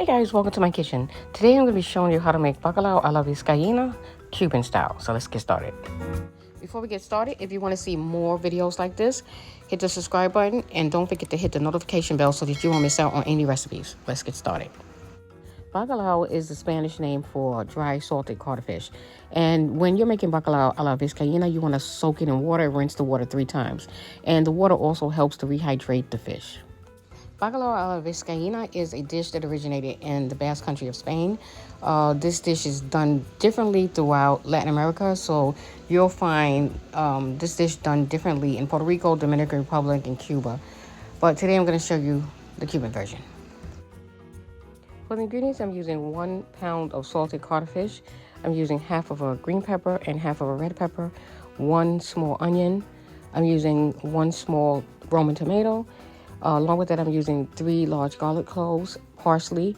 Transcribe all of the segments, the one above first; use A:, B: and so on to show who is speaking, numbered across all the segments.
A: guys, welcome to my kitchen. Today I'm going to be showing you how to make bacalao a la Vizcaína, Cuban style. So let's get started. Before we get started, if you want to see more videos like this, hit the subscribe button and don't forget to hit the notification bell so that you won't miss out on any recipes. Let's get started. Bacalao is the Spanish name for dry salted codfish. And when you're making bacalao a la Vizcaína, you want to soak it in water and rinse the water 3 times. And the water also helps to rehydrate the fish. Bacalao a la Vizcaína is a dish that originated in the Basque Country of Spain. This dish is done differently throughout Latin America, so you'll find this dish done differently in Puerto Rico, Dominican Republic, and Cuba. But today I'm going to show you the Cuban version. For the ingredients, I'm using 1 pound of salted codfish. I'm using half of a green pepper and half of a red pepper, 1 small onion. I'm using 1 small Roman tomato. Along with that, I'm using 3 large garlic cloves, parsley.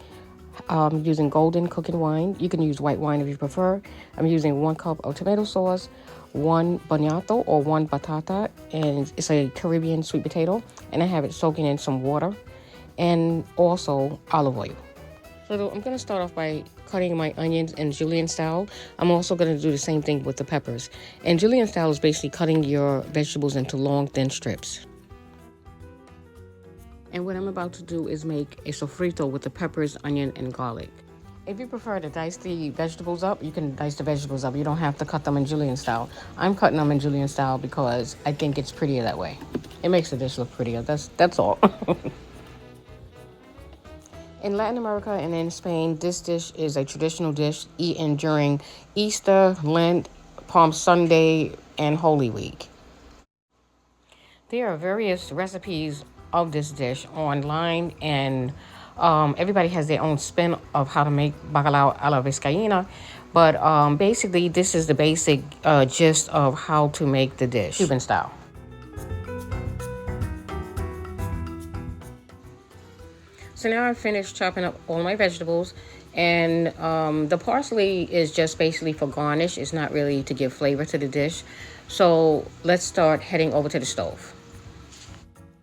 A: I'm using golden cooking wine. You can use white wine if you prefer. I'm using 1 cup of tomato sauce, 1 boniato or 1 batata, and it's a Caribbean sweet potato, and I have it soaking in some water, and also olive oil. So I'm going to start off by cutting my onions in julienne style. I'm also going to do the same thing with the peppers. And julienne style is basically cutting your vegetables into long, thin strips. And what I'm about to do is make a sofrito with the peppers, onion, and garlic. If you prefer to dice the vegetables up, you can dice the vegetables up. You don't have to cut them in julienne style. I'm cutting them in julienne style because I think it's prettier that way. It makes the dish look prettier. That's all. In Latin America and in Spain, this dish is a traditional dish eaten during Easter, Lent, Palm Sunday, and Holy Week. There are various recipes of this dish online, and everybody has their own spin of how to make bacalao a la Vizcaína, but basically this is the basic gist of how to make the dish, Cuban style. So now I've finished chopping up all my vegetables, and the parsley is just basically for garnish. It's not really to give flavor to the dish. So let's start heading over to the stove.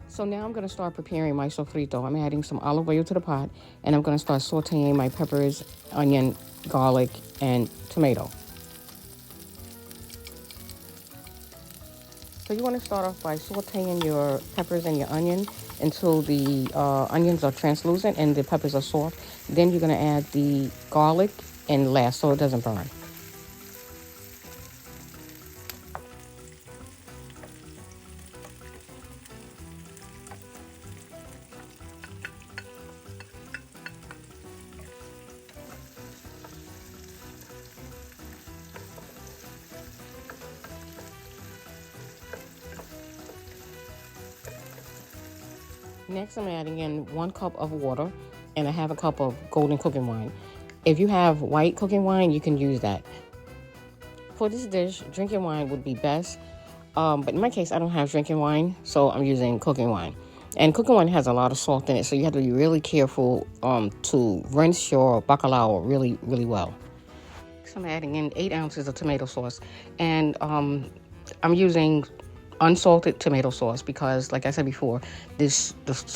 A: So now I'm going to start preparing my sofrito. I'm adding some olive oil to the pot, and I'm going to start sauteing my peppers, onion, garlic, and tomato. So you want to start off by sauteing your peppers and your onion until the onions are translucent and the peppers are soft. Then you're going to add the garlic and last so it doesn't burn. Next, I'm adding in 1 cup of water and I have a cup of golden cooking wine. If you have white cooking wine, you can use that. For this dish, drinking wine would be best. But in my case, I don't have drinking wine, so I'm using cooking wine. And cooking wine has a lot of salt in it, so you have to be really careful to rinse your bacalao really, really well. So I'm adding in 8 ounces of tomato sauce, and I'm using unsalted tomato sauce because, like I said before, the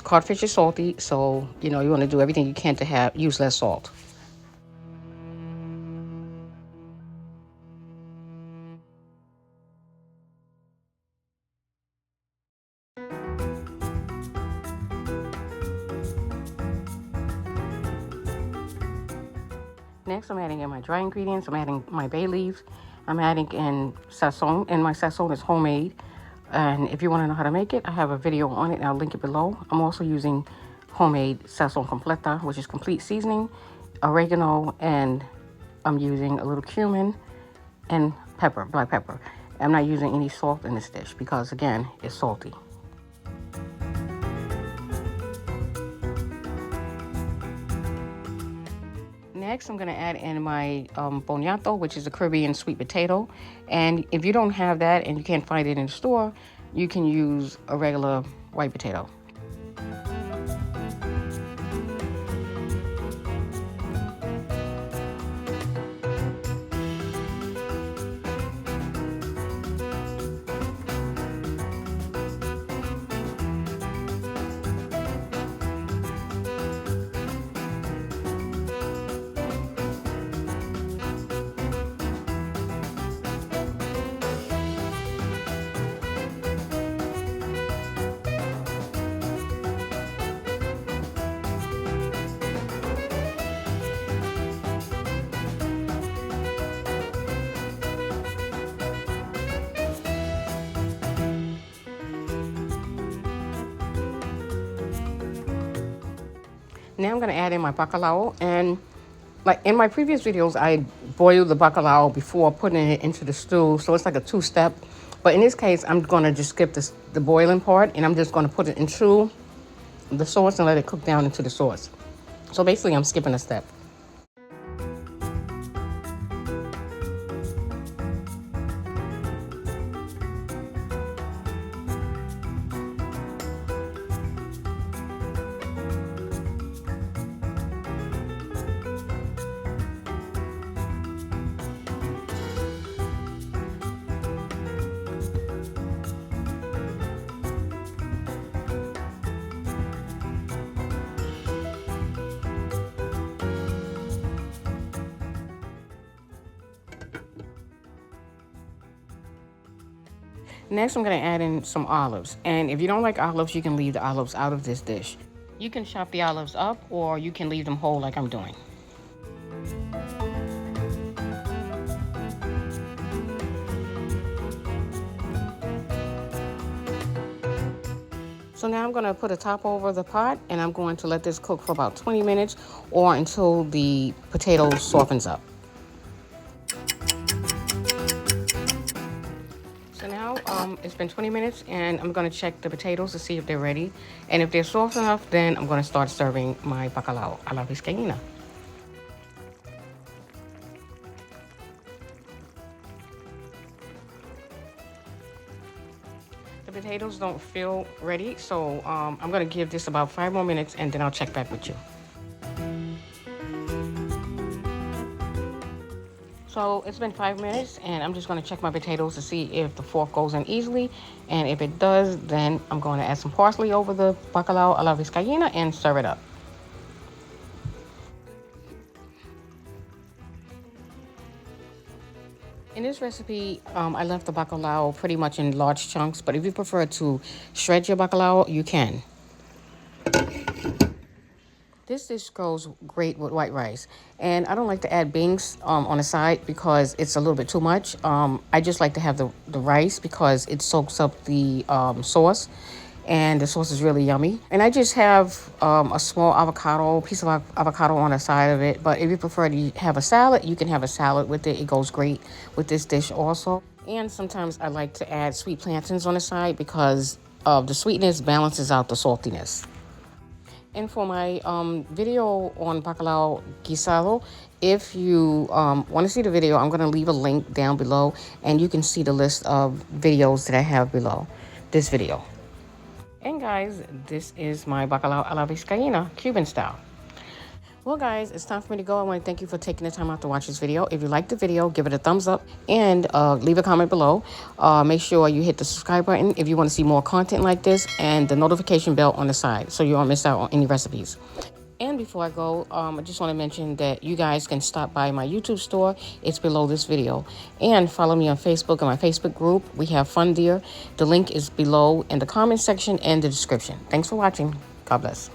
A: codfish is salty, so you want to do everything you can to use less salt. Next, I'm adding in my dry ingredients. I'm adding my bay leaves. I'm adding in sazon, and my sazon is homemade. And if you want to know how to make it, I have a video on it, and I'll link it below. I'm also using homemade sazon completa, which is complete seasoning, oregano, and I'm using a little cumin and pepper, black pepper. I'm not using any salt in this dish because, again, it's salty. Next, I'm going to add in my boniato, which is a Caribbean sweet potato. And if you don't have that and you can't find it in the store, you can use a regular white potato. Now I'm going to add in my bacalao, and like in my previous videos, I boiled the bacalao before putting it into the stew, so it's like a two-step. But in this case, I'm going to just skip the boiling part, and I'm just going to put it into the sauce and let it cook down into the sauce. So basically, I'm skipping a step. Next, I'm going to add in some olives. And if you don't like olives, you can leave the olives out of this dish. You can chop the olives up, or you can leave them whole like I'm doing. So now I'm going to put a top over the pot, and I'm going to let this cook for about 20 minutes or until the potato softens up. So now it's been 20 minutes, and I'm going to check the potatoes to see if they're ready. And if they're soft enough, then I'm going to start serving my bacalao a la Vizcaína. The potatoes don't feel ready, so I'm going to give this about 5 more minutes, and then I'll check back with you. So it's been 5 minutes, and I'm just going to check my potatoes to see if the fork goes in easily. And if it does, then I'm going to add some parsley over the bacalao a la Vizcaína and serve it up. In this recipe, I left the bacalao pretty much in large chunks, but if you prefer to shred your bacalao, you can. This dish goes great with white rice, and I don't like to add beans on the side because it's a little bit too much. I just like to have the rice because it soaks up the sauce, and the sauce is really yummy. And I just have a small piece of avocado on the side of it, but if you prefer to have a salad, you can have a salad with it. It goes great with this dish also. And sometimes I like to add sweet plantains on the side because the sweetness balances out the saltiness. And for my video on bacalao guisado, if you want to see the video, I'm going to leave a link down below, and you can see the list of videos that I have below this video. And guys, this is my bacalao a la Vizcaína, Cuban style. Well guys, it's time for me to go. I want to thank you for taking the time out to watch this video. If you liked the video, give it a thumbs up and leave a comment below. Make sure you hit the subscribe button if you want to see more content like this, and the notification bell on the side so you won't miss out on any recipes. And before I go, I just want to mention that you guys can stop by my YouTube store. It's below this video. And follow me on Facebook and my Facebook group. We have fun there. The link is below in the comment section and the description. Thanks for watching. God bless.